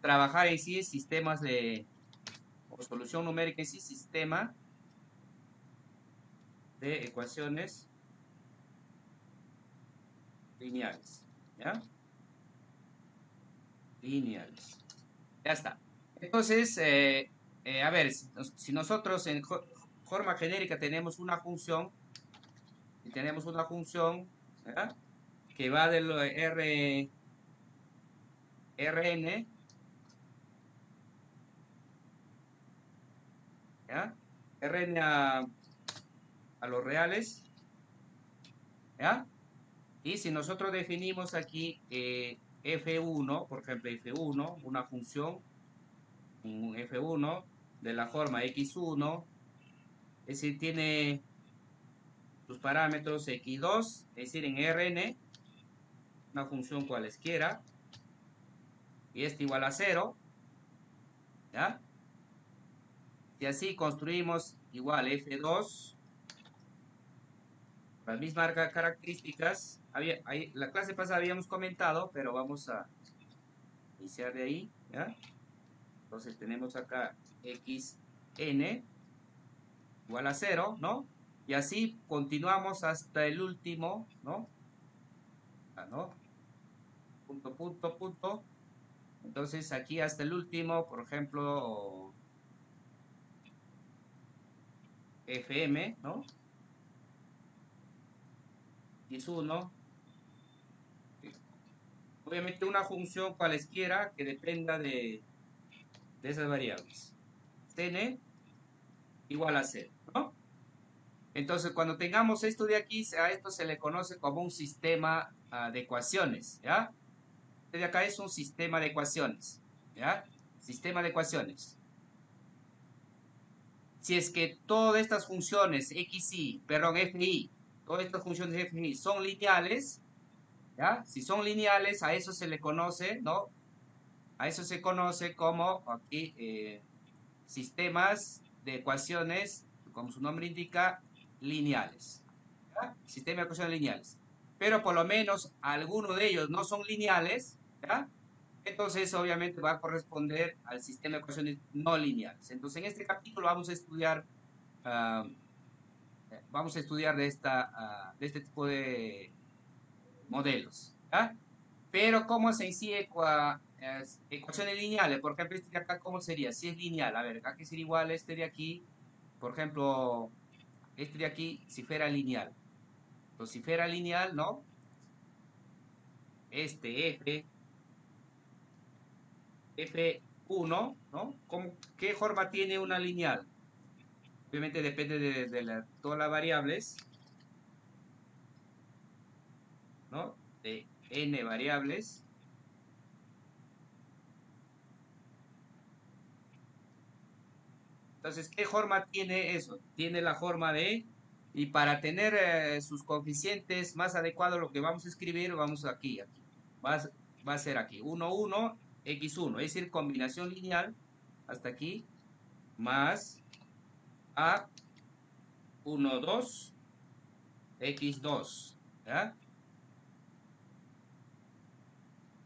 trabajar en sí sistemas o solución numérica en sí, sistema de ecuaciones lineales, ¿ya? Lineales. Ya está. Entonces, a ver, si nosotros en forma genérica tenemos una función, si tenemos una función, ¿ya? Que va del Rn, ¿ya? Rn a los reales, ¿ya? Y si nosotros definimos aquí f1, por ejemplo, f1, una función, un f1 de la forma x1, es decir, tiene sus parámetros x2, es decir, en Rn, una función cualesquiera, y este igual a 0, ¿ya? Y así construimos igual f2, las mismas características. La clase pasada habíamos comentado, pero vamos a iniciar de ahí, ¿ya? Entonces tenemos acá xn igual a 0, ¿no? Y así continuamos hasta el último, ¿no? ¿No? Punto, punto, punto. Entonces aquí hasta el último, por ejemplo, fm, ¿no? Es 1. Obviamente una función cualesquiera que dependa de esas variables. Cn igual a 0, ¿no? Entonces, cuando tengamos esto de aquí, a esto se le conoce como un sistema de ecuaciones, ¿ya? Este de acá es un sistema de ecuaciones, ¿ya? Sistema de ecuaciones. Si es que todas estas funciones fi, todas estas funciones fi son lineales, ¿ya? Si son lineales, a eso se le conoce, ¿no? A eso se conoce como aquí sistemas de ecuaciones, como su nombre indica, lineales. ¿Ya? Sistema de ecuaciones lineales. Pero por lo menos algunos de ellos no son lineales, ¿ya? Entonces obviamente va a corresponder al sistema de ecuaciones no lineales. Entonces en este capítulo uh, vamos a estudiar de este tipo de modelos, ¿ya? Pero ¿cómo se incide ecuaciones lineales? Por ejemplo, este de acá, ¿cómo sería? Si es lineal, a ver, acá que sería igual a este de aquí, por ejemplo, este de aquí, si fuera lineal. Entonces, si fuera lineal, ¿no? Este F1, ¿no? ¿Qué forma tiene una lineal? Obviamente depende de todas las variables, ¿no? De n variables. Entonces, ¿qué forma tiene eso? Tiene la forma de, y para tener sus coeficientes más adecuados, lo que vamos a escribir, vamos aquí. Va a, va a ser aquí, 1, 1, x1, es decir, combinación lineal, hasta aquí, más a 1, 2, x2, ¿ya?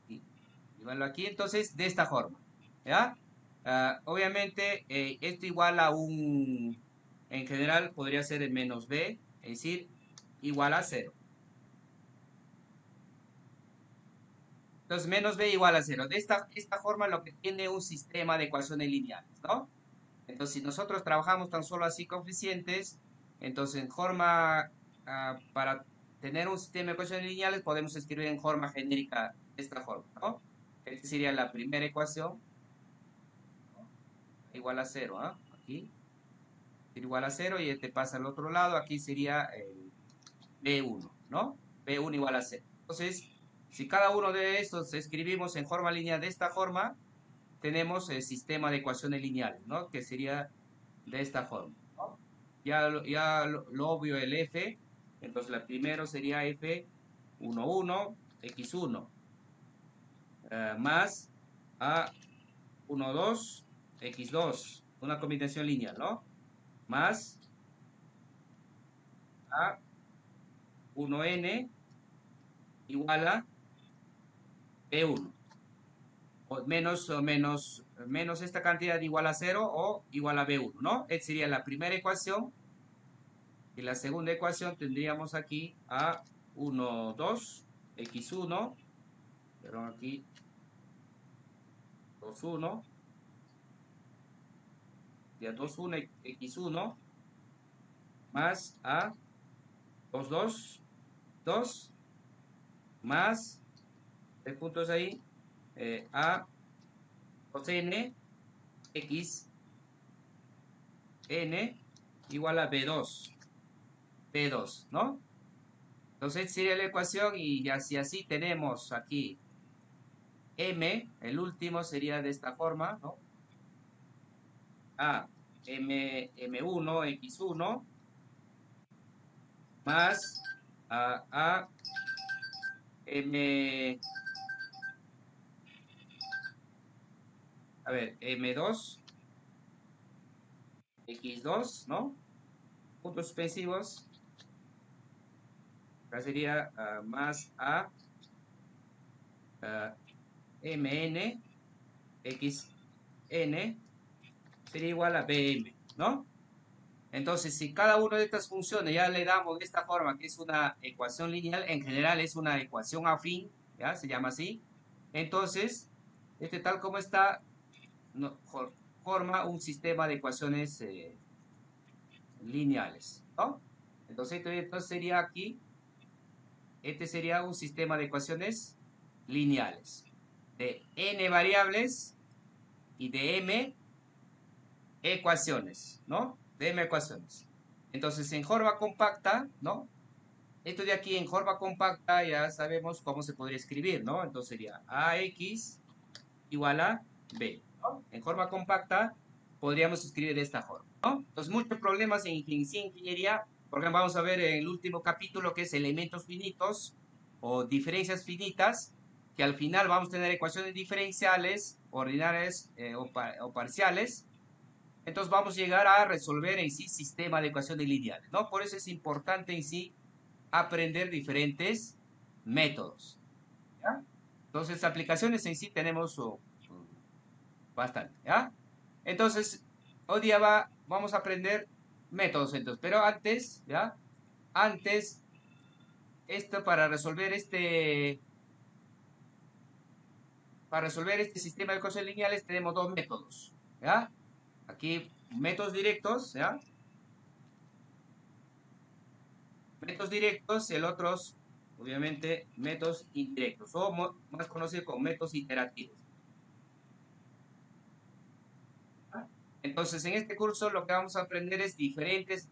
Y, y vanlo aquí, entonces, de esta forma, ¿ya? Obviamente, esto igual a en general, podría ser el menos b, es decir, igual a 0. Entonces, menos b igual a 0. De esta forma, lo que tiene un sistema de ecuaciones lineales, ¿no? Entonces, si nosotros trabajamos tan solo así coeficientes, entonces en forma, para tener un sistema de ecuaciones lineales, podemos escribir en forma genérica de esta forma, ¿no? Esta sería la primera ecuación, ¿no? Igual a 0, ¿ah? Aquí, igual a 0 y este pasa al otro lado, aquí sería el B1, ¿no? B1 igual a 0. Entonces, si cada uno de estos escribimos en forma lineal de esta forma, tenemos el sistema de ecuaciones lineales, ¿no? Que sería de esta forma, ¿no? Ya lo obvio el f, entonces la primero sería f11 x1 más a12 x2, una combinación lineal, ¿no? Más a1n igual a b1, menos esta cantidad igual a 0 o igual a B1, ¿no? Esta sería la primera ecuación. Y la segunda ecuación tendríamos aquí a 1, 2, x1, perdón, aquí 2, 1, ya 2, 1, x1, más a 2, 2, 2, más, 3 puntos ahí, a 2n, x, n, igual a B2, B2, ¿no? Entonces sería la ecuación y ya si así tenemos aquí m, el último sería de esta forma, ¿no? A m1 x1 más a m, a ver, m2 x2, ¿no? Puntos suspensivos. Acá sería más a mn xn sería igual a bm, ¿no? Entonces, si cada una de estas funciones ya le damos de esta forma, que es una ecuación lineal, en general es una ecuación afín, ¿ya? Se llama así. Entonces, este tal como está, forma un sistema de ecuaciones lineales, ¿no? Entonces sería aquí, este sería un sistema de ecuaciones lineales de n variables y de m ecuaciones, ¿no? De m ecuaciones. Entonces, en forma compacta, ¿no? Esto de aquí en forma compacta ya sabemos cómo se podría escribir, ¿no? Entonces sería ax igual a b, ¿no? En forma compacta podríamos escribir de esta forma, ¿no? Entonces, muchos problemas en ingeniería, por ejemplo, vamos a ver en el último capítulo que es elementos finitos o diferencias finitas, que al final vamos a tener ecuaciones diferenciales, ordinarias o parciales. Entonces vamos a llegar a resolver en sí sistema de ecuaciones lineales, ¿no? Por eso es importante en sí aprender diferentes métodos, ¿ya? Entonces, aplicaciones en sí tenemos bastante, ¿ya? Entonces, hoy día vamos a aprender métodos, entonces, pero antes, ¿ya? Antes, esto para resolver este sistema de ecuaciones lineales tenemos dos métodos, ¿ya? Aquí, métodos directos, ¿ya? Métodos directos y el otro, obviamente, métodos indirectos, o más conocido como métodos iterativos. Entonces, en este curso lo que vamos a aprender es diferentes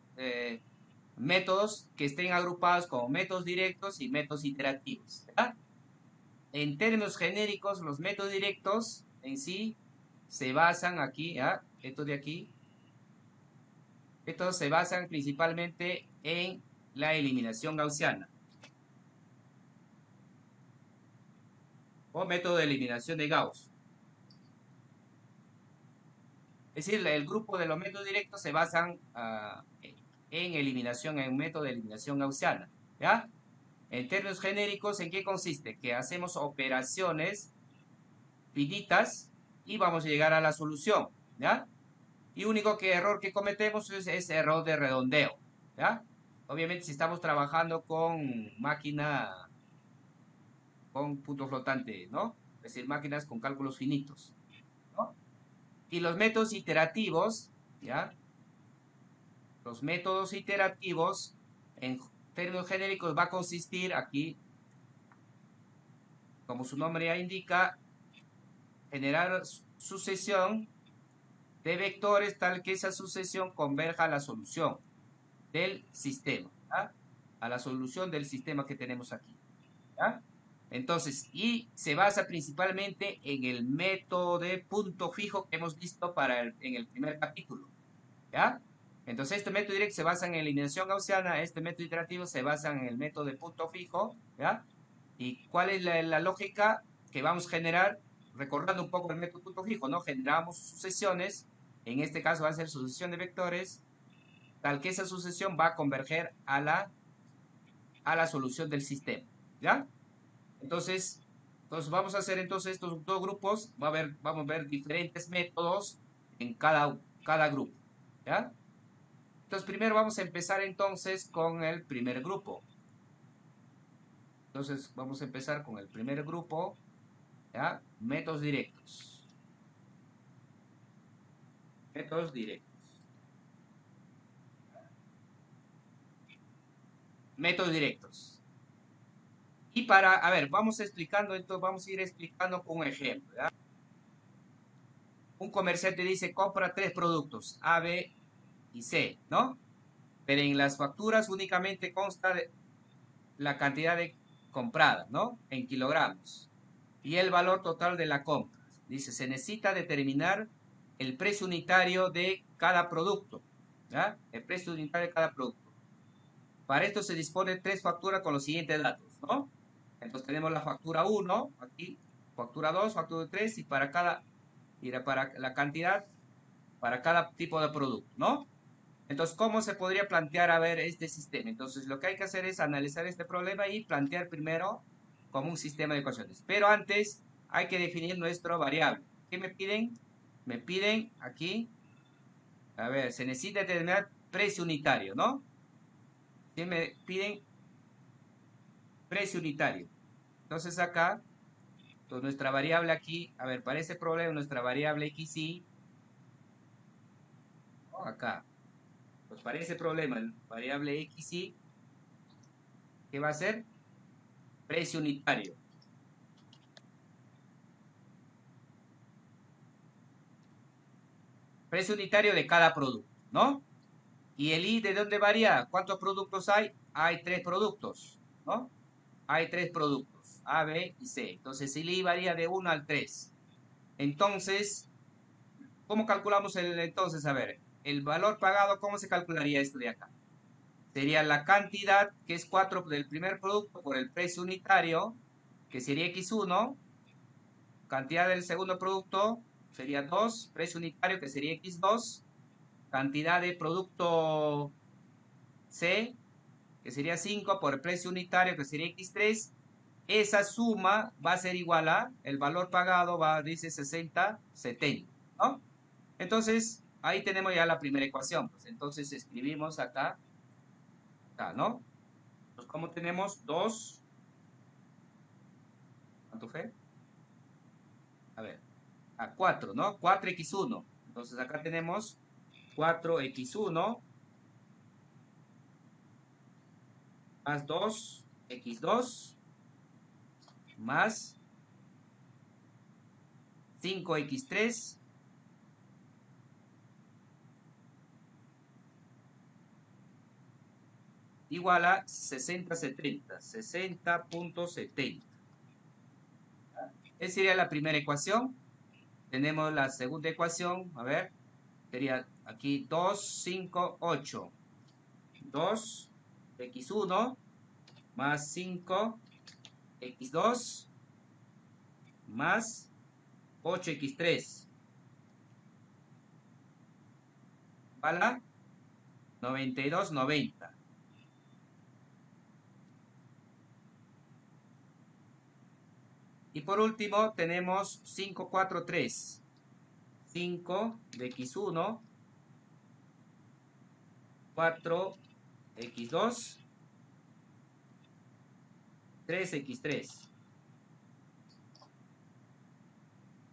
métodos que estén agrupados como métodos directos y métodos iterativos, ¿verdad? En términos genéricos, los métodos directos en sí se basan aquí, ¿ya? Estos de aquí, estos se basan principalmente en la eliminación gaussiana o método de eliminación de Gauss. Es decir, el grupo de los métodos directos se basan en eliminación, en un método de eliminación gaussiana, ¿ya? En términos genéricos, ¿en qué consiste? Que hacemos operaciones finitas y vamos a llegar a la solución, ¿ya? Y único error que cometemos es error de redondeo, ¿ya? Obviamente si estamos trabajando con máquina, con punto flotante, ¿no? Es decir, máquinas con cálculos finitos, ¿no? Y los métodos iterativos, ¿ya? Los métodos iterativos, en términos genéricos, va a consistir aquí, como su nombre ya indica, generar sucesión de vectores tal que esa sucesión converja a la solución del sistema, ¿ya? A la solución del sistema que tenemos aquí, ¿ya? Entonces, y se basa principalmente en el método de punto fijo que hemos visto en el primer capítulo, ¿ya? Entonces, este método directo se basa en eliminación gaussiana, este método iterativo se basa en el método de punto fijo, ¿ya? ¿Y cuál es la lógica que vamos a generar? Recordando un poco el método punto fijo, ¿no? Generamos sucesiones, en este caso va a ser sucesión de vectores, tal que esa sucesión va a converger a la solución del sistema, ¿ya? Entonces, Entonces vamos a hacer entonces estos dos grupos, vamos a ver diferentes métodos en cada grupo, ¿ya? Entonces primero vamos a empezar entonces con el primer grupo. Entonces vamos a empezar con el primer grupo, ¿ya? Métodos directos. Métodos directos. Métodos directos. Y a ver, vamos explicando esto, vamos a ir explicando con un ejemplo, ¿ya? Un comerciante dice, compra tres productos, A, B y C, ¿no? Pero en las facturas únicamente consta la cantidad de comprada, ¿no? En kilogramos. Y el valor total de la compra. Dice, se necesita determinar el precio unitario de cada producto, ¿ya? El precio unitario de cada producto. Para esto se dispone de tres facturas con los siguientes datos, ¿no? Entonces tenemos la factura 1, aquí, factura 2, factura 3, y para la cantidad, para cada tipo de producto, ¿no? Entonces, ¿cómo se podría plantear, a ver, este sistema? Entonces, lo que hay que hacer es analizar este problema y plantear primero como un sistema de ecuaciones. Pero antes hay que definir nuestro variable. ¿Qué me piden? Me piden aquí, a ver, se necesita determinar precio unitario, ¿no? ¿Qué me piden? Precio unitario. Entonces acá, pues nuestra variable aquí, a ver, para ese problema, nuestra variable xy, ¿no? Acá, pues para ese problema, el variable xy, ¿qué va a ser? Precio unitario. Precio unitario de cada producto, ¿no? ¿Y el I de dónde varía? ¿Cuántos productos hay? Hay tres productos, ¿no? Hay tres productos, A, B y C. Entonces el I varía de 1 al 3. Entonces, ¿cómo calculamos el entonces? A ver, el valor pagado, ¿cómo se calcularía esto de acá? Sería la cantidad, que es 4 del primer producto, por el precio unitario, que sería X1. Cantidad del segundo producto sería 2, precio unitario, que sería X2. Cantidad de producto C, que sería 5 por el precio unitario, que sería X3. Esa suma va a ser igual a, el valor pagado dice 60, 70, ¿no? Entonces, ahí tenemos ya la primera ecuación. Pues entonces escribimos acá, ¿no? Pues como tenemos 2, ¿cuánto fue? A ver, a 4, ¿no? 4x1. Entonces acá tenemos 4x1 más 2x2 más 5x3 igual a 60,70. 60,70. Esa sería la primera ecuación. Tenemos la segunda ecuación. A ver, sería aquí 2, 5, 8. 2x1 más 5x2 más 8x3. ¿Vale? 92,90. Y por último tenemos 5, 4, 3. 5 de x1, 4x2, 3x3.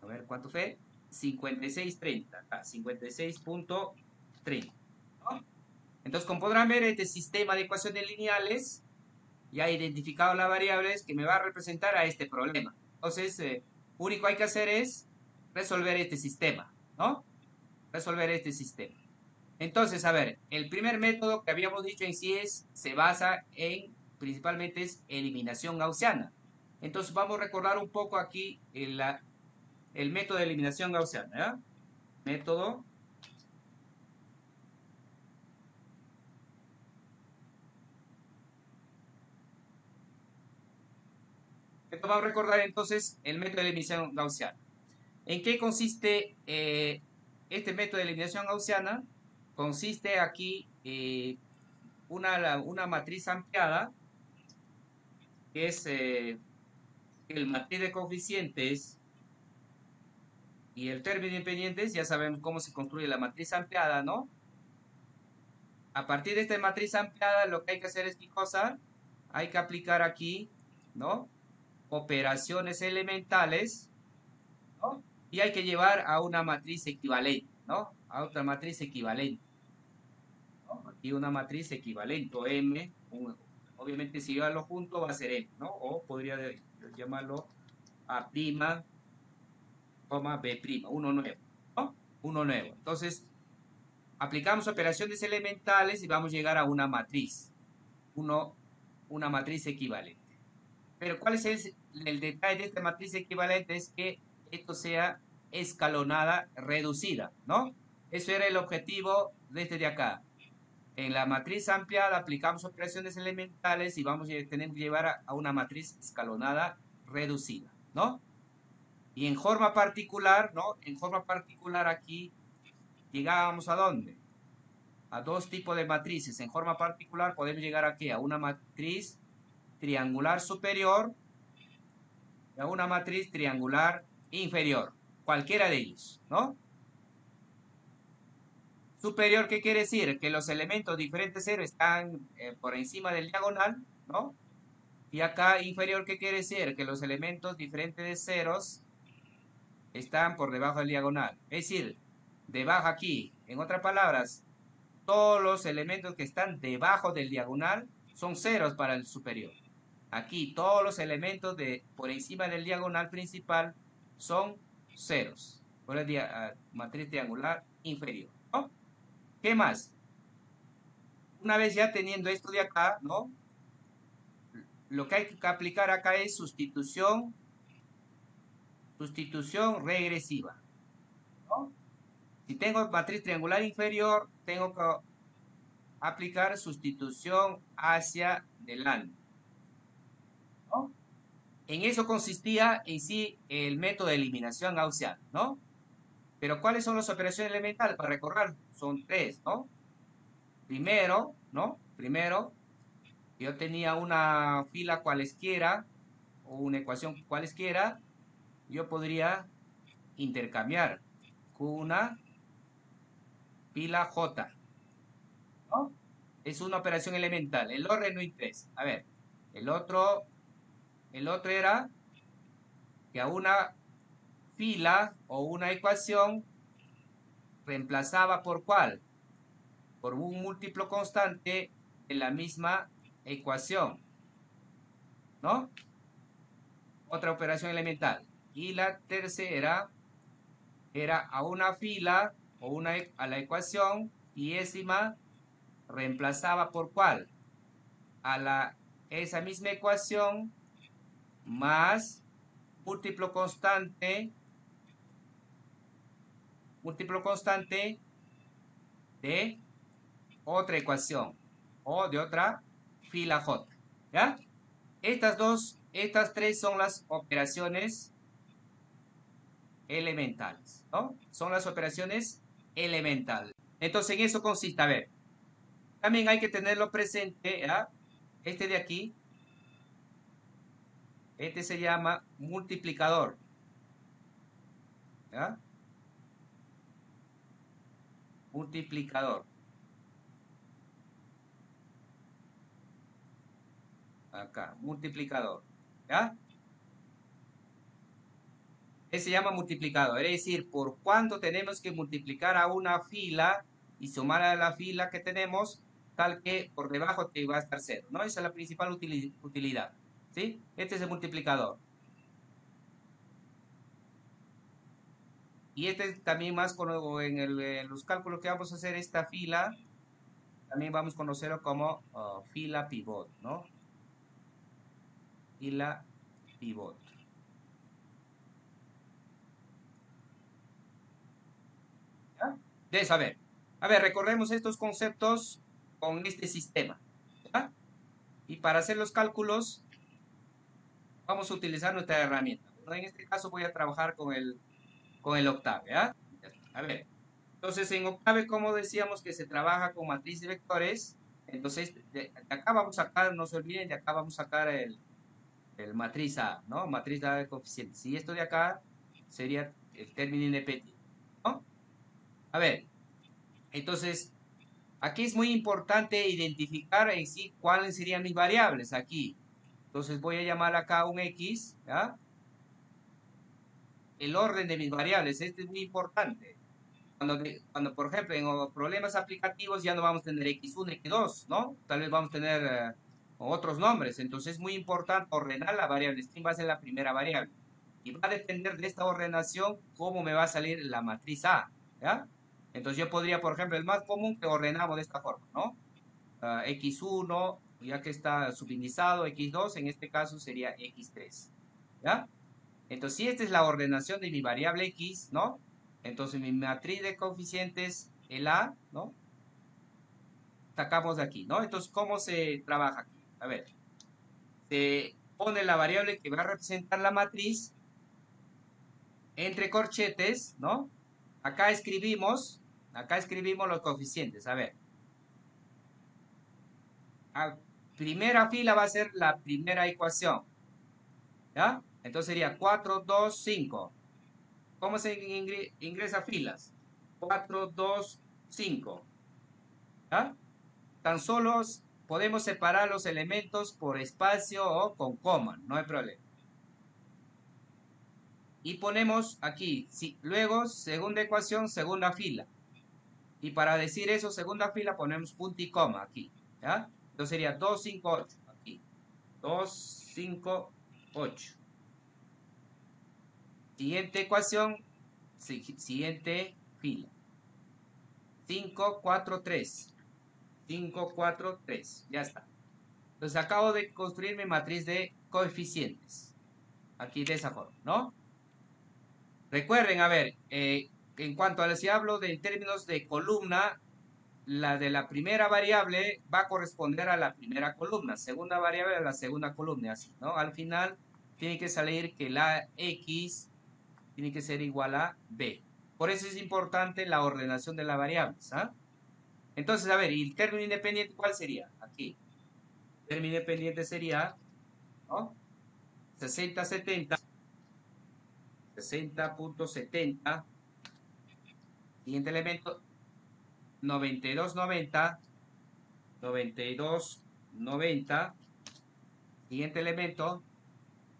A ver, ¿cuánto fue? 56,30. 56,30. ¿No? Entonces, como podrán ver, este sistema de ecuaciones lineales ya ha identificado las variables que me va a representar a este problema. Entonces, único que hay que hacer es resolver este sistema, ¿no? Resolver este sistema. Entonces, a ver, el primer método que habíamos dicho en sí se basa principalmente es eliminación gaussiana. Entonces, vamos a recordar un poco aquí el método de eliminación gaussiana, ¿ya? Método. Entonces, vamos a recordar entonces el método de eliminación gaussiana. ¿En qué consiste este método de eliminación gaussiana? Consiste aquí una matriz ampliada que es el matriz de coeficientes y el término de independientes, ya sabemos cómo se construye la matriz ampliada, ¿no? A partir de esta matriz ampliada, lo que hay que hacer es, ¿qué cosa? Hay que aplicar aquí, ¿no? Operaciones elementales, ¿no? Y hay que llevar a una matriz equivalente, ¿no? A otra matriz equivalente, ¿no? Aquí una matriz equivalente, o M, obviamente si yo lo junto va a ser M, ¿no? O podría llamarlo A', B', uno nuevo, ¿no? Uno nuevo. Entonces, aplicamos operaciones elementales y vamos a llegar a una matriz, una matriz equivalente. Pero ¿cuál es el detalle de esta matriz equivalente? Es que esto sea escalonada reducida, ¿no? Eso era el objetivo desde de acá. En la matriz ampliada aplicamos operaciones elementales y vamos a tener que llevar a una matriz escalonada reducida, ¿no? Y en forma particular, ¿no? En forma particular aquí llegábamos a dónde? A dos tipos de matrices. En forma particular podemos llegar aquí a una matriz triangular superior y a una matriz triangular inferior. Cualquiera de ellos, ¿no? Superior, ¿qué quiere decir? Que los elementos diferentes cero están por encima del diagonal, ¿no? Y acá inferior, ¿qué quiere decir? Que los elementos diferentes de ceros están por debajo del diagonal. Es decir, debajo aquí, en otras palabras, todos los elementos que están debajo del diagonal son ceros para el superior. Aquí todos los elementos por encima del diagonal principal son ceros. Por la matriz triangular inferior, ¿no? ¿Qué más? Una vez ya teniendo esto de acá, ¿no? Lo que hay que aplicar acá es sustitución regresiva, ¿no? Si tengo matriz triangular inferior, tengo que aplicar sustitución hacia adelante, ¿no? En eso consistía en sí el método de eliminación gaussiana, ¿no? Pero ¿cuáles son las operaciones elementales para recordar? Son tres, ¿no? Primero, ¿no? Primero, yo tenía una fila cualesquiera o una ecuación cualesquiera, yo podría intercambiar con una fila J, ¿no? Es una operación elemental. El orden no interesa. A ver, el otro era que a una fila o una ecuación reemplazaba por ¿cuál? Por un múltiplo constante de la misma ecuación, ¿no? Otra operación elemental. Y la tercera era a una fila o a la ecuación y ésima reemplazaba por ¿cuál? Esa misma ecuación más múltiplo constante de otra ecuación o de otra fila J, ¿ya? Estas tres son las operaciones elementales, ¿no? Son las operaciones elementales. Entonces, en eso consiste, a ver, también hay que tenerlo presente, ¿ya? Este de aquí, este se llama multiplicador, ¿ya? Multiplicador. Acá, multiplicador, ¿ya? Se llama multiplicador, es decir, por cuánto tenemos que multiplicar a una fila y sumar a la fila que tenemos, tal que por debajo te va a estar cero, ¿no? Esa es la principal utilidad, ¿sí? Este es el multiplicador. Y este también más en los cálculos que vamos a hacer esta fila, también vamos a conocerlo como fila pivot, ¿no? Fila pivot. ¿Ya? Debes saber. A ver, recorremos estos conceptos con este sistema, ¿ya? Y para hacer los cálculos, vamos a utilizar nuestra herramienta. En este caso voy a trabajar con el Octave, ¿ya? A ver, entonces en Octave, como decíamos que se trabaja con matriz de vectores, entonces de acá vamos a sacar, no se olviden, de acá vamos a sacar el matriz A, ¿no? Matriz A de coeficientes. Y esto de acá sería el término independiente, ¿no? A ver, entonces, aquí es muy importante identificar en sí cuáles serían mis variables aquí. Entonces voy a llamar acá un X, ¿ya? El orden de mis variables, este es muy importante. Cuando, por ejemplo, en problemas aplicativos ya no vamos a tener X1, X2, ¿no? Tal vez vamos a tener otros nombres. Entonces es muy importante ordenar la variable string, va a ser la primera variable. Y va a depender de esta ordenación cómo me va a salir la matriz A, ¿ya? Entonces yo podría, por ejemplo, el más común que ordenamos de esta forma, ¿no? X1, ya que está subindizado, X2, en este caso sería X3, ¿ya? Entonces, si esta es la ordenación de mi variable X, ¿no? Entonces, mi matriz de coeficientes, el A, ¿no? Sacamos de aquí, ¿no? Entonces, ¿cómo se trabaja aquí? A ver, se pone la variable que va a representar la matriz entre corchetes, ¿no? Acá escribimos los coeficientes, a ver. A primera fila va a ser la primera ecuación, ¿ya? Entonces sería 4, 2, 5. ¿Cómo se ingresa filas? 4, 2, 5. ¿Ya? Tan solo podemos separar los elementos por espacio o con coma, no hay problema. Y ponemos aquí, sí, luego segunda ecuación, segunda fila. Y para decir eso, segunda fila, ponemos punto y coma aquí. ¿Ya? Entonces sería 2, 5, 8. Aquí. 2, 5, 8. Siguiente ecuación, siguiente fila. 5, 4, 3. 5, 4, 3. Ya está. Entonces acabo de construir mi matriz de coeficientes. Aquí de esa forma, ¿no? Recuerden, a ver, en cuanto a si hablo de en términos de columna, la de la primera variable va a corresponder a la primera columna, segunda variable a la segunda columna, así, ¿no? Al final tiene que salir que la X tiene que ser igual a B. Por eso es importante la ordenación de las variables, ¿ah? Entonces, a ver, ¿y el término independiente cuál sería? Aquí. El término independiente sería, ¿no? 60, 70, 60.70. Siguiente elemento, 92, 90, 92, 90. Siguiente elemento,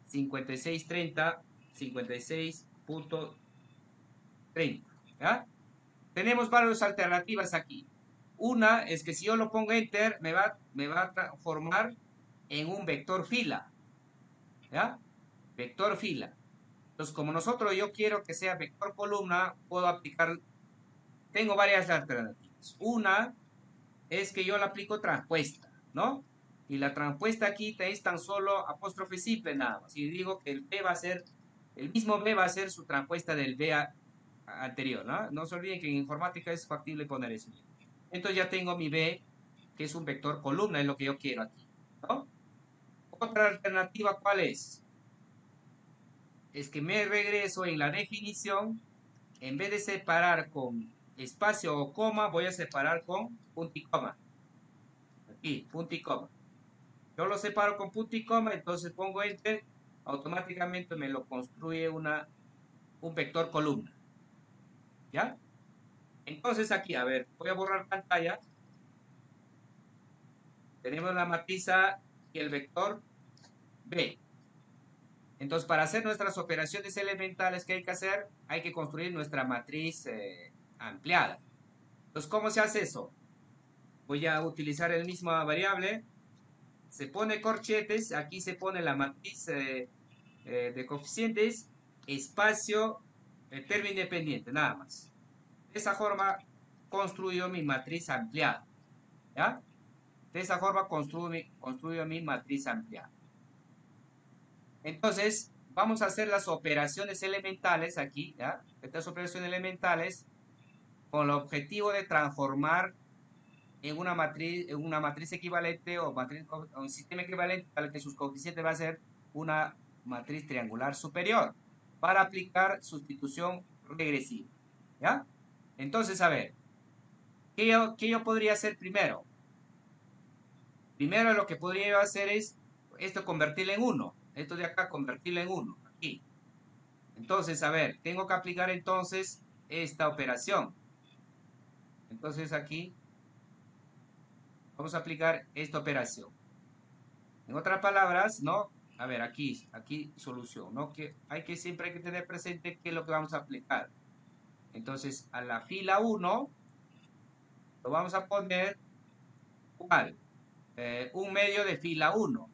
56, 30, 56.30. ¿Ya? Tenemos varias alternativas aquí. Una es que si yo lo pongo enter, me va a transformar en un vector fila. ¿Ya? Vector fila. Entonces, como yo quiero que sea vector columna, puedo aplicar, tengo varias alternativas. Una es que yo la aplico transpuesta, ¿no? Y la transpuesta aquí es tan solo apóstrofe simple nada más. Y digo que el B va a ser, el mismo B va a ser su transpuesta del B anterior, ¿no? No se olviden que en informática es factible poner eso. Entonces ya tengo mi B, que es un vector columna, es lo que yo quiero aquí, ¿no? Otra alternativa, ¿cuál es? Es que me regreso en la definición, en vez de separar con espacio o coma, voy a separar con punto y coma. Aquí, punto y coma. Yo lo separo con punto y coma, entonces pongo enter, automáticamente me lo construye un vector columna. ¿Ya? Entonces aquí, a ver, voy a borrar pantalla. Tenemos la matriz A y el vector B. Entonces, para hacer nuestras operaciones elementales, ¿qué hay que hacer? Hay que construir nuestra matriz ampliada. Entonces, ¿cómo se hace eso? Voy a utilizar el mismo variable. Se pone corchetes, aquí se pone la matriz de coeficientes, espacio, término independiente, nada más. De esa forma construyo mi matriz ampliada. ¿Ya? De esa forma construyo mi matriz ampliada. Entonces, vamos a hacer las operaciones elementales aquí, ¿ya? Estas operaciones elementales con el objetivo de transformar en una matriz equivalente o un sistema equivalente para que sus coeficientes va a ser una matriz triangular superior para aplicar sustitución regresiva, ¿ya? Entonces, a ver, ¿qué yo podría hacer primero? Primero lo que podría hacer es esto convertirlo en 1. Esto de acá, convertirlo en 1, aquí. Entonces, a ver, tengo que aplicar entonces esta operación. Entonces aquí vamos a aplicar esta operación. En otras palabras, ¿no? A ver, aquí solución, ¿no? Que siempre hay que tener presente qué es lo que vamos a aplicar. Entonces, a la fila 1 lo vamos a poner, ¿cuál? Un medio de fila 1.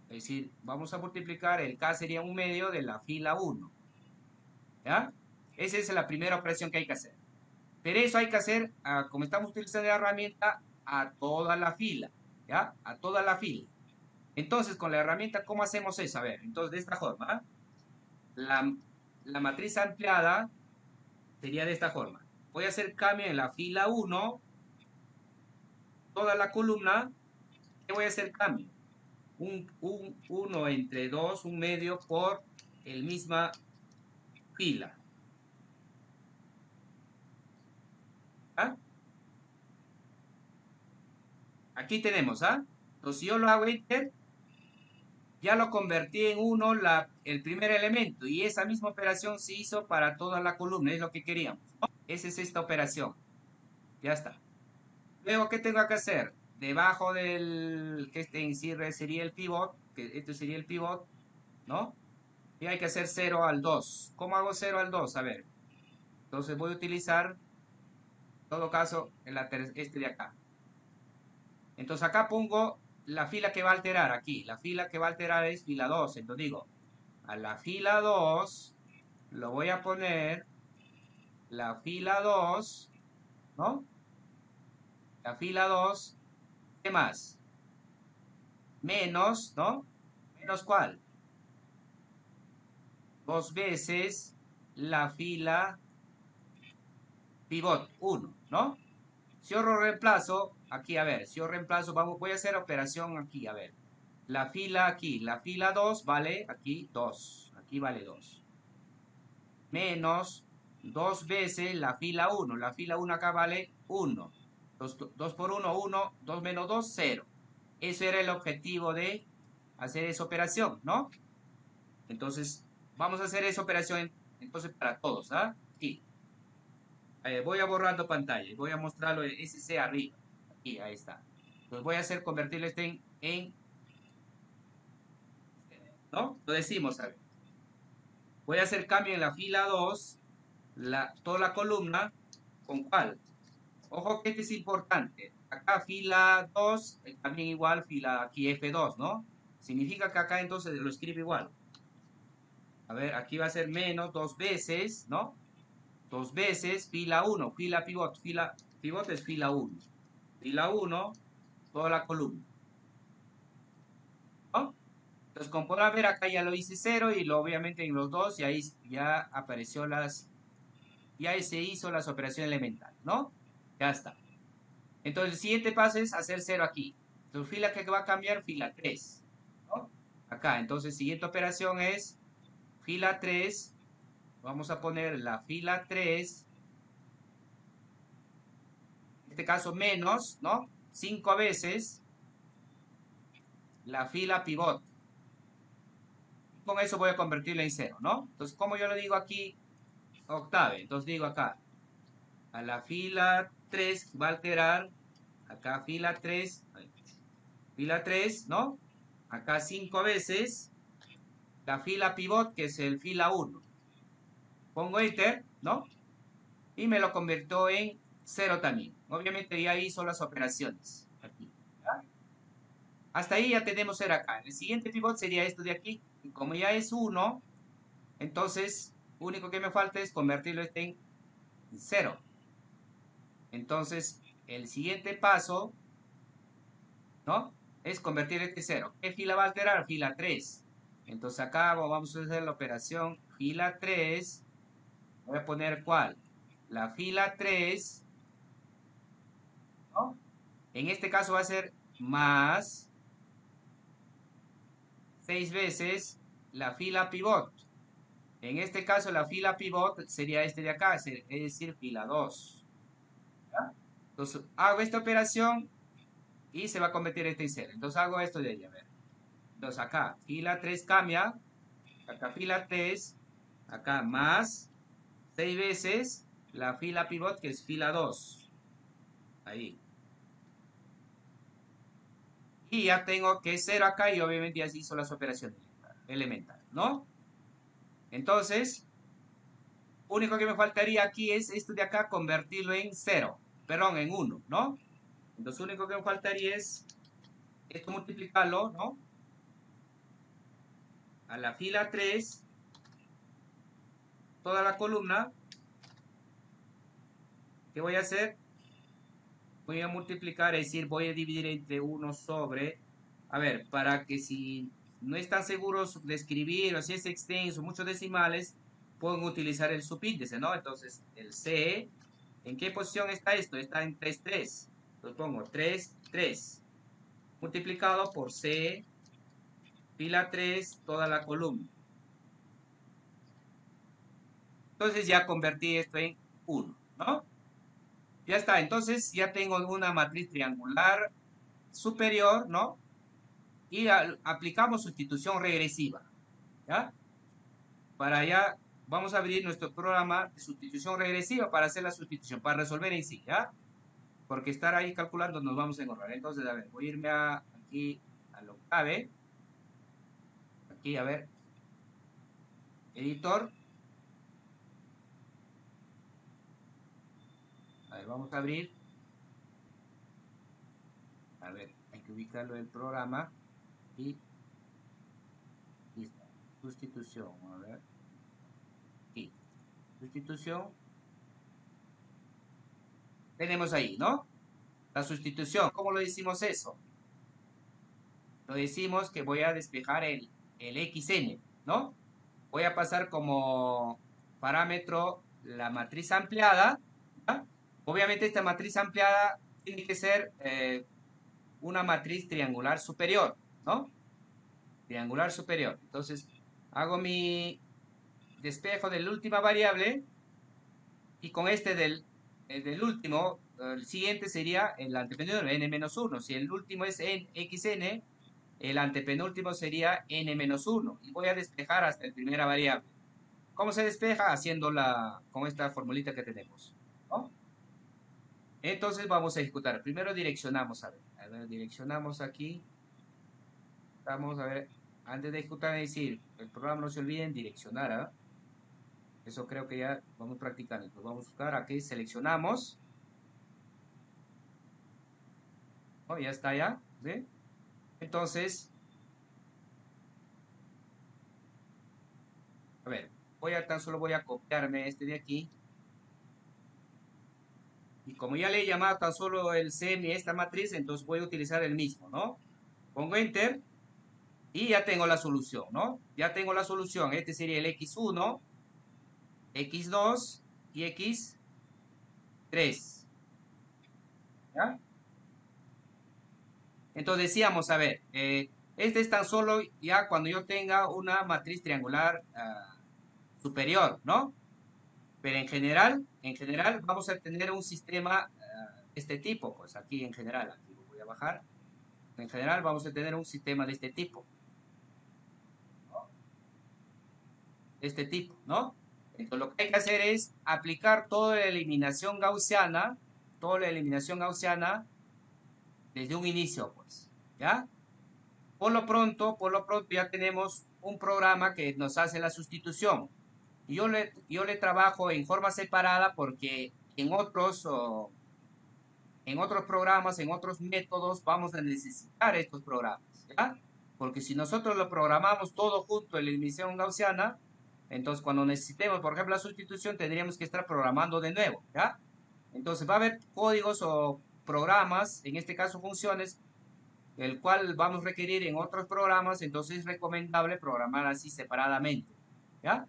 Es decir, vamos a multiplicar, el K sería un medio de la fila 1. ¿Ya? Esa es la primera operación que hay que hacer. Pero eso hay que hacer, como estamos utilizando la herramienta, a toda la fila. ¿Ya? A toda la fila. Entonces, con la herramienta, ¿cómo hacemos eso? A ver, entonces de esta forma, ¿ah? La matriz ampliada sería de esta forma. Voy a hacer cambio en la fila 1, toda la columna. ¿Qué voy a hacer cambio? Un 1 entre 2, un medio por el misma fila. ¿Ah? Aquí tenemos, ¿ah? Entonces, si yo lo hago enter, ya lo convertí en 1 el primer elemento. Y esa misma operación se hizo para toda la columna. Es lo que queríamos, ¿no? Esa es esta operación. Ya está. Luego, ¿qué tengo que hacer? Debajo del, que este en sí sería el pivot, que este sería el pivot, ¿no? Y hay que hacer 0 al 2. ¿Cómo hago 0 al 2? A ver. Entonces voy a utilizar, en todo caso, este de acá. Entonces acá pongo la fila que va a alterar aquí. La fila que va a alterar es fila 2. Entonces digo, a la fila 2 lo voy a poner la fila 2, ¿no? La fila 2, ¿qué más? Menos, ¿no? ¿Menos cuál? Dos veces la fila pivot 1, ¿no? Si yo reemplazo, aquí, a ver, si yo reemplazo, voy a hacer operación aquí, a ver. La fila aquí, la fila 2 vale aquí 2, aquí vale 2. Menos 2 veces la fila 1, la fila 1 acá vale 1. 2 por 1, 1, 2 menos 2, 0. Eso era el objetivo de hacer esa operación, ¿no? Entonces, vamos a hacer esa operación entonces para todos, ¿ah? Aquí. Voy a borrando pantalla y voy a mostrarlo en SC arriba. Aquí, ahí está. Entonces voy a hacer convertirlo en ¿no? Lo decimos, a ver. Voy a hacer cambio en la fila 2, toda la columna, ¿con cuál? Ojo que este es importante. Acá fila 2, también igual fila aquí F2, ¿no? Significa que acá entonces lo escribe igual. A ver, aquí va a ser menos 2 veces, ¿no? 2 veces fila 1, fila pivot es fila 1. Fila 1, toda la columna, ¿no? Entonces, como podrán ver, acá ya lo hice 0 y obviamente en los dos y ahí ya apareció ya se hizo las operaciones elementales, ¿no? Ya está. Entonces, el siguiente paso es hacer 0 aquí. Entonces, fila que va a cambiar, fila 3, ¿no? Acá, entonces, siguiente operación es fila 3. Vamos a poner la fila 3, en este caso menos, ¿no? 5 veces la fila pivot. Con eso voy a convertirlo en 0, ¿no? Entonces, como yo lo digo aquí, octave. Entonces, digo acá, a la fila 3 va a alterar, acá fila 3, ¿no? Acá 5 veces la fila pivot, que es el fila 1. Pongo enter, ¿no? Y me lo convirtió en 0 también. Obviamente ya hizo las operaciones. Aquí, ¿ya? Hasta ahí ya tenemos 0 acá. El siguiente pivot sería esto de aquí. Y como ya es 1, entonces, único que me falta es convertirlo en 0. Entonces, el siguiente paso, ¿no? Es convertir este 0. ¿Qué fila va a alterar? Fila 3. Entonces acá vamos a hacer la operación fila 3. Voy a poner ¿cuál? La fila 3, ¿no? En este caso va a ser más 6 veces la fila pivot. En este caso la fila pivot sería este de acá, es decir, fila 2. ¿Ya? Entonces hago esta operación y se va a convertir este en 0. Entonces hago esto de ahí, a ver. Entonces acá, fila 3 cambia, acá fila 3, acá más 6 veces la fila pivot que es fila 2. Ahí. Y ya tengo que 0 acá y obviamente ya se hizo las operaciones elementales, ¿no? Entonces, único que me faltaría aquí es esto de acá, convertirlo en 0, perdón, en 1, ¿no? Entonces, lo único que me faltaría es esto multiplicarlo, ¿no? A la fila 3, toda la columna. ¿Qué voy a hacer? Voy a multiplicar, es decir, voy a dividir entre 1 sobre, a ver, para que si no están seguros de escribir o si es extenso, muchos decimales, pueden utilizar el subíndice, ¿no? Entonces, el C, ¿en qué posición está esto? Está en 3, 3. Entonces pongo 3, 3, multiplicado por C, fila 3, toda la columna. Entonces ya convertí esto en 1, ¿no? Ya está, entonces ya tengo una matriz triangular superior, ¿no? Y aplicamos sustitución regresiva, ¿ya? Para allá vamos a abrir nuestro programa de sustitución regresiva para hacer la sustitución, para resolver en sí, ¿ya? Porque estar ahí calculando nos vamos a engorrar. Entonces, a ver, voy a irme aquí a lo clave. Aquí, a ver, editor. A ver, vamos a abrir. A ver, hay que ubicarlo en el programa. Y listo. Sustitución, a ver. Aquí. Sustitución. Tenemos ahí, ¿no? La sustitución. ¿Cómo lo decimos eso? Lo decimos que voy a despejar el XN, ¿no? Voy a pasar como parámetro la matriz ampliada, ¿ya? Obviamente esta matriz ampliada tiene que ser una matriz triangular superior, ¿no? Triangular superior. Entonces, hago mi despejo de la última variable y con este del último, el siguiente sería el antepenúltimo, n-1. Si el último es xn, el antepenúltimo sería n-1. Y voy a despejar hasta la primera variable. ¿Cómo se despeja? Haciéndola con esta formulita que tenemos, ¿no? Entonces vamos a ejecutar. Primero direccionamos, a ver, direccionamos aquí. Vamos a ver, antes de ejecutar, es decir, el programa no se olviden direccionar, ¿ah? Eso creo que ya vamos practicando. Entonces vamos a buscar aquí, seleccionamos. ¿No? Ya está ya, ¿sí? Entonces, a ver, tan solo voy a copiarme este de aquí. Y como ya le he llamado tan solo el semi esta matriz, entonces voy a utilizar el mismo, ¿no? Pongo Enter y ya tengo la solución, ¿no? Ya tengo la solución. Este sería el X1, X2 y X3. ¿Ya? Entonces decíamos, a ver, este es tan solo ya cuando yo tenga una matriz triangular superior, ¿no? Pero en general vamos a tener un sistema de este tipo, pues aquí en general, aquí lo voy a bajar. En general vamos a tener un sistema de este tipo, ¿no? De este tipo, ¿no? Entonces lo que hay que hacer es aplicar toda la eliminación gaussiana desde un inicio, pues, ¿ya? Por lo pronto ya tenemos un programa que nos hace la sustitución. Yo le trabajo en forma separada porque en otros programas, en otros métodos, vamos a necesitar estos programas, ¿ya? Porque si nosotros lo programamos todo junto en la emisión gaussiana, entonces cuando necesitemos, por ejemplo, la sustitución, tendríamos que estar programando de nuevo, ¿ya? Entonces va a haber códigos o programas, en este caso funciones, el cual vamos a requerir en otros programas, entonces es recomendable programar así separadamente, ¿ya?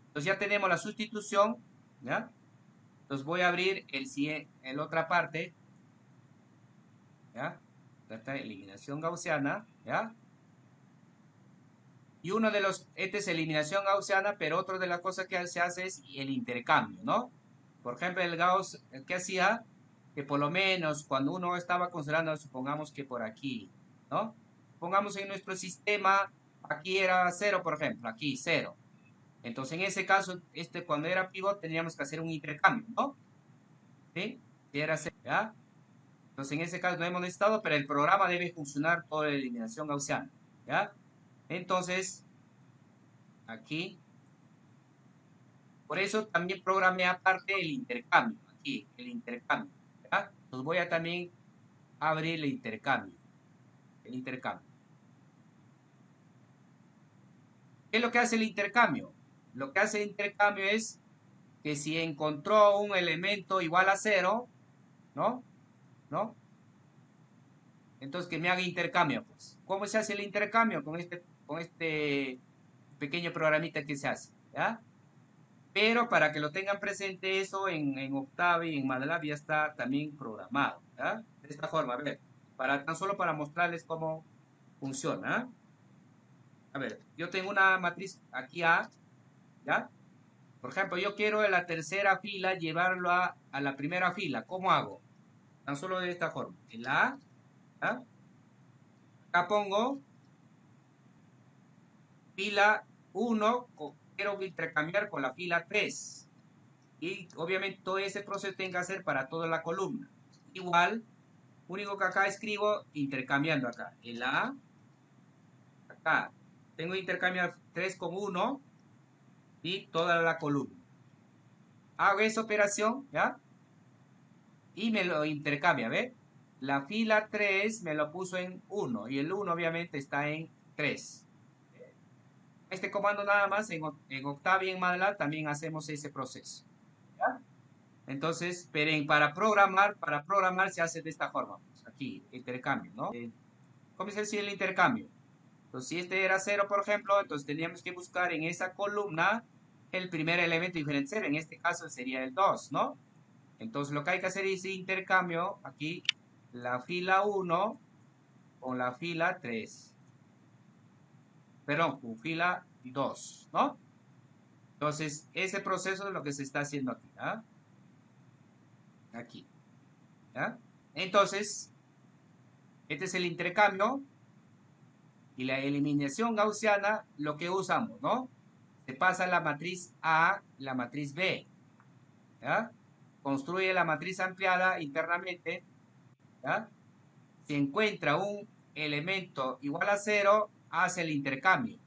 Entonces ya tenemos la sustitución, ¿ya? Entonces voy a abrir el otra parte, ¿ya? Esta eliminación gaussiana, ¿ya? Y uno de los, este es eliminación gaussiana, pero otro de las cosas que se hace es el intercambio, ¿no? Por ejemplo, el Gauss, ¿qué hacía? Que por lo menos cuando uno estaba considerando, supongamos que por aquí, ¿no? pongamos en nuestro sistema, aquí era 0, por ejemplo, aquí 0. Entonces, en ese caso, cuando era pivot, teníamos que hacer un intercambio, ¿no? ¿Sí? Si era 0, ¿ya? Entonces, en ese caso no hemos necesitado, pero el programa debe funcionar toda la eliminación gaussiana, ¿ya? Entonces, aquí, por eso también programé aparte el intercambio, aquí, el intercambio, ¿ya? Entonces voy a también abrir el intercambio, el intercambio. ¿Qué es lo que hace el intercambio? Lo que hace el intercambio es que si encontró un elemento igual a 0, ¿no? ¿No? Entonces que me haga intercambio, pues. ¿Cómo se hace el intercambio? Con este pequeño programita que se hace, ¿ya? Pero para que lo tengan presente eso en Octave y en MATLAB ya está también programado, ¿ya? De esta forma, a ver, tan solo para mostrarles cómo funciona. A ver, yo tengo una matriz aquí A, ¿ya? Por ejemplo, yo quiero de la tercera fila llevarlo a la primera fila. ¿Cómo hago? Tan solo de esta forma. El A, ¿ya? Acá pongo fila 1, quiero intercambiar con la fila 3. Y obviamente todo ese proceso tengo que hacer para toda la columna. Igual, único que acá escribo intercambiando acá. El A, acá. Tengo que intercambiar 3 con 1 y toda la columna. Hago esa operación, ¿ya? Y me lo intercambia, ¿ves? La fila 3 me lo puso en 1 y el 1 obviamente está en 3. Este comando nada más en Octave y en MATLAB también hacemos ese proceso. ¿Ya? Entonces, pero para programar se hace de esta forma. Pues, aquí, intercambio, ¿no? ¿Cómo se hace el intercambio? Entonces, si este era 0, por ejemplo, entonces teníamos que buscar en esa columna el primer elemento diferencial. En este caso sería el 2, ¿no? Entonces, lo que hay que hacer es intercambio aquí, la fila 1 con la fila 3. Perdón, con fila 2, ¿no? Entonces, ese proceso es lo que se está haciendo aquí, ¿ah? Aquí, ¿ya? Entonces, este es el intercambio y la eliminación gaussiana, lo que usamos, ¿no? Se pasa la matriz A, la matriz B, ¿ya? Construye la matriz ampliada internamente, ¿ya? Si encuentra un elemento igual a 0, hace el intercambio,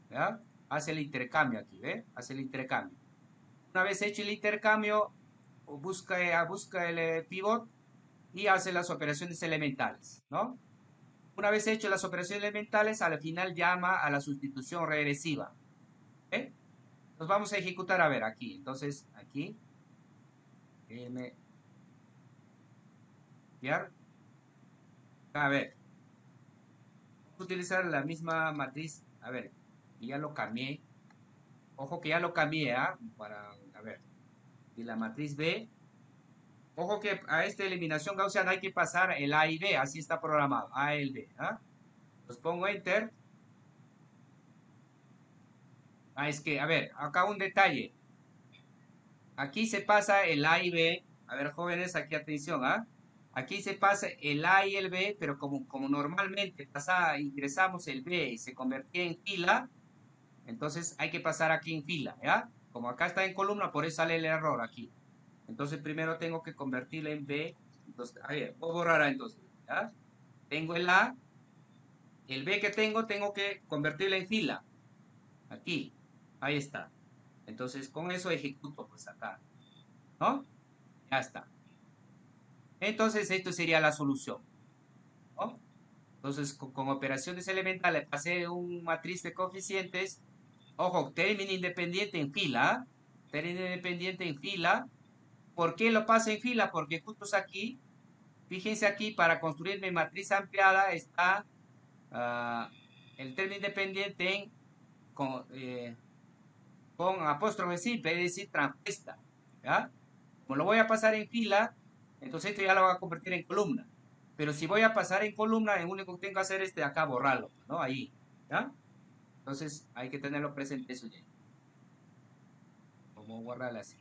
¿ya? Hace el intercambio aquí, ¿ve? Hace el intercambio. Una vez hecho el intercambio, busca el pivot y hace las operaciones elementales, ¿no? Una vez hecho las operaciones elementales, al final llama a la sustitución regresiva. ¿Eh? Nos vamos a ejecutar, a ver, aquí. Entonces, aquí. Déjenme copiar. A ver. Vamos a utilizar la misma matriz. A ver, ya lo cambié. Ojo que ya lo cambié, ¿ah? A ver. Y la matriz B. Ojo que a esta eliminación gaussiana hay que pasar el A y B. Así está programado. A y el B. ¿Ah? Los pongo Enter. Ah, es que, a ver, acá un detalle. Aquí se pasa el A y B. A ver, jóvenes, aquí atención, ¿ah? Aquí se pasa el A y el B, pero como normalmente ingresamos el B y se convertía en fila, entonces hay que pasar aquí en fila, ¿ya? Como acá está en columna, por eso sale el error aquí. Entonces primero tengo que convertirlo en B. Entonces, a ver, voy a borrar entonces, ¿ya? Tengo el A, el B que tengo que convertirlo en fila. Aquí, ahí está. Entonces con eso ejecuto, pues acá, ¿no? Ya está. Entonces, esto sería la solución, ¿no? Entonces, con operaciones elementales, pasé un matriz de coeficientes. Ojo, término independiente en fila. Término independiente en fila. ¿Por qué lo paso en fila? Porque justo aquí, fíjense aquí, para construir mi matriz ampliada está el término independiente con apóstrofe simple, es decir, transpuesta. ¿Ya? Como lo voy a pasar en fila, entonces esto ya lo voy a convertir en columna. Pero si voy a pasar en columna, lo único que tengo que hacer es de acá borrarlo, ¿no? Ahí, ¿ya? Entonces hay que tenerlo presente eso ya. Como borrarlo así.